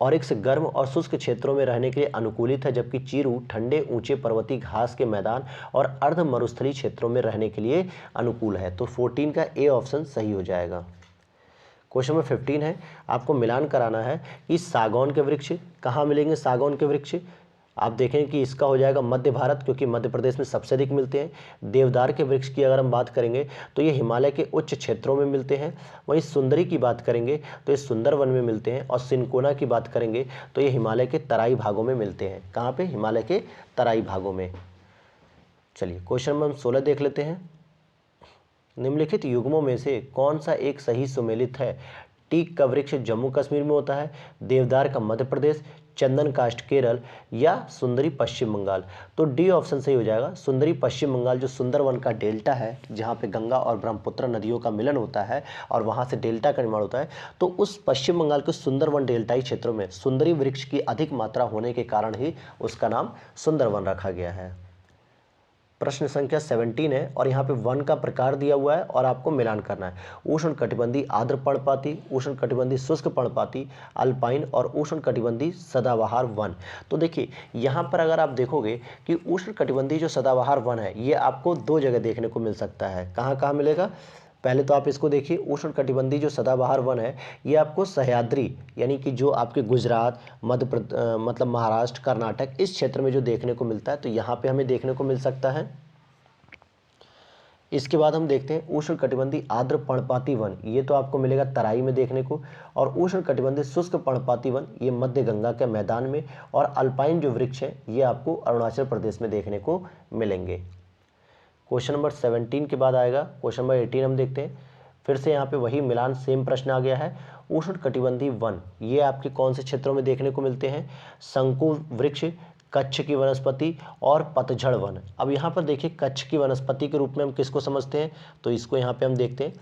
ऑरिक्स गर्म और शुष्क क्षेत्रों में रहने के लिए अनुकूलित है, जबकि चीरू ठंडे ऊंचे पर्वतीय घास के मैदान और अर्ध मरुस्थलीय क्षेत्रों में रहने के लिए अनुकूल है। तो 14 का ए ऑप्शन सही हो जाएगा। क्वेश्चन नंबर 15 है, आपको मिलान कराना है कि सागौन के वृक्ष कहाँ मिलेंगे। सागौन के वृक्ष आप देखें कि इसका हो जाएगा मध्य भारत, क्योंकि मध्य प्रदेश में सबसे अधिक मिलते हैं। देवदार के वृक्ष की अगर हम बात करेंगे तो ये हिमालय के उच्च क्षेत्रों में मिलते हैं। वहीं सुंदरी की बात करेंगे तो ये सुंदरवन में मिलते हैं, और सिनकोना की बात करेंगे तो ये हिमालय के तराई भागों में मिलते हैं। कहाँ पे? हिमालय के तराई भागों में। चलिए क्वेश्चन नंबर 16 देख लेते हैं। निम्नलिखित युग्मों में से कौन सा एक सही सुमेलित है? टीक का वृक्ष जम्मू कश्मीर में होता है, देवदार का मध्य प्रदेश, चंदन काष्ठ केरल, या सुंदरी पश्चिम बंगाल। तो डी ऑप्शन सही हो जाएगा। सुंदरी पश्चिम बंगाल जो सुंदरवन का डेल्टा है, जहाँ पे गंगा और ब्रह्मपुत्र नदियों का मिलन होता है और वहाँ से डेल्टा का निर्माण होता है, तो उस पश्चिम बंगाल के सुंदरवन डेल्टाई क्षेत्रों में सुंदरी वृक्ष की अधिक मात्रा होने के कारण ही उसका नाम सुंदरवन रखा गया है। प्रश्न संख्या 17 है, और यहाँ पे वन का प्रकार दिया हुआ है और आपको मिलान करना है। उष्ण कटिबंधी आर्द्र पर्णपाती, उष्ण कटिबंधी शुष्क पर्णपाती, अल्पाइन और उष्ण कटिबंधी सदाबहार वन। तो देखिए यहाँ पर अगर आप देखोगे कि उष्ण कटिबंधी जो सदाबहार वन है ये आपको 2 जगह देखने को मिल सकता है। कहाँ कहाँ मिलेगा? पहले तो आप इसको देखिए, उष्ण कटिबंधी जो सदाबहार वन है ये आपको सह्याद्री, यानी कि जो आपके गुजरात, मतलब महाराष्ट्र, कर्नाटक, इस क्षेत्र में जो देखने को मिलता है, तो यहाँ पे हमें देखने को मिल सकता है। इसके बाद हम देखते हैं उष्ण कटिबंधी आर्द्र पर्णपाती वन, ये तो आपको मिलेगा तराई में देखने को। और उष्ण कटिबंधी शुष्क पर्णपाती वन ये मध्य गंगा के मैदान में, और अल्पाइन जो वृक्ष है ये आपको अरुणाचल प्रदेश में देखने को मिलेंगे। क्वेश्चन नंबर 17 के बाद आएगा क्वेश्चन नंबर 18। हम देखते हैं, फिर से यहाँ पे वही मिलान, सेम प्रश्न आ गया है। उष्ण कटिबंधी वन ये आपके कौन से क्षेत्रों में देखने को मिलते हैं? शंकु वृक्ष, कच्छ की वनस्पति और पतझड़ वन। अब यहाँ पर देखिए कच्छ की वनस्पति के रूप में हम किसको समझते हैं, तो इसको यहाँ पे हम देखते हैं।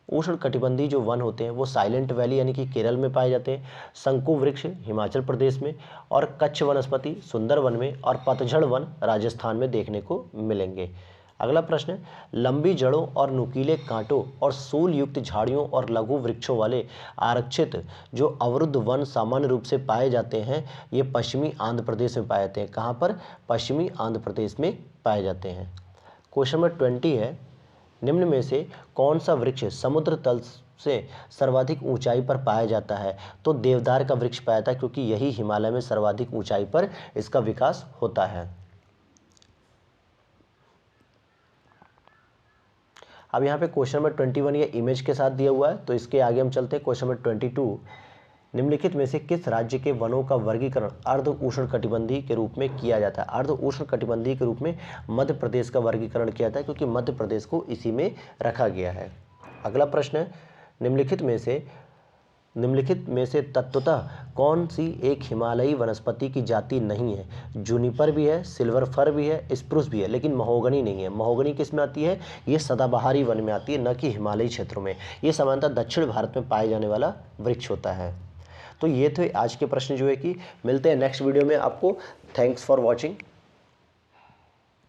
उष्ण कटिबंधी जो वन होते हैं वो साइलेंट वैली यानी कि केरल में पाए जाते हैं, शंकु वृक्ष हिमाचल प्रदेश में, और कच्छ वनस्पति सुंदरवन में, और पतझड़ वन राजस्थान में देखने को मिलेंगे। अगला प्रश्न है, लंबी जड़ों और नुकीले कांटों और सूल युक्त झाड़ियों और लघु वृक्षों वाले आरक्षित जो अवरुद्ध वन सामान्य रूप से पाए जाते हैं, ये पश्चिमी आंध्र प्रदेश में पाए जाते हैं। कहाँ पर? पश्चिमी आंध्र प्रदेश में पाए जाते हैं। क्वेश्चन नंबर 20 है, निम्न में से कौन सा वृक्ष समुद्र तल से सर्वाधिक ऊंचाई पर पाया जाता है? तो देवदार का वृक्ष पाया जाता है, क्योंकि यही हिमालय में सर्वाधिक ऊंचाई पर इसका विकास होता है। अब यहाँ पे क्वेश्चन नंबर 21 ये इमेज के साथ दिया हुआ है, तो इसके आगे हम चलते हैं। क्वेश्चन नंबर 22, निम्नलिखित में से किस राज्य के वनों का वर्गीकरण अर्ध उष्ण कटिबंधी के रूप में किया जाता है? अर्ध उष्ण कटिबंधी के रूप में मध्य प्रदेश का वर्गीकरण किया जाता है, क्योंकि मध्य प्रदेश को इसी में रखा गया है। अगला प्रश्न है, निम्नलिखित में से तत्वतः कौन सी एक हिमालयी वनस्पति की जाति नहीं है? जूनिपर भी है, सिल्वर फर भी है, स्प्रूस भी है, लेकिन महोगनी नहीं है। महोगनी किस में आती है? ये सदाबहारी वन में आती है, न कि हिमालयी क्षेत्रों में। ये सामान्यतः दक्षिण भारत में पाए जाने वाला वृक्ष होता है। तो ये थे आज के प्रश्न जो है कि मिलते हैं नेक्स्ट वीडियो में आपको। Thanks for watching.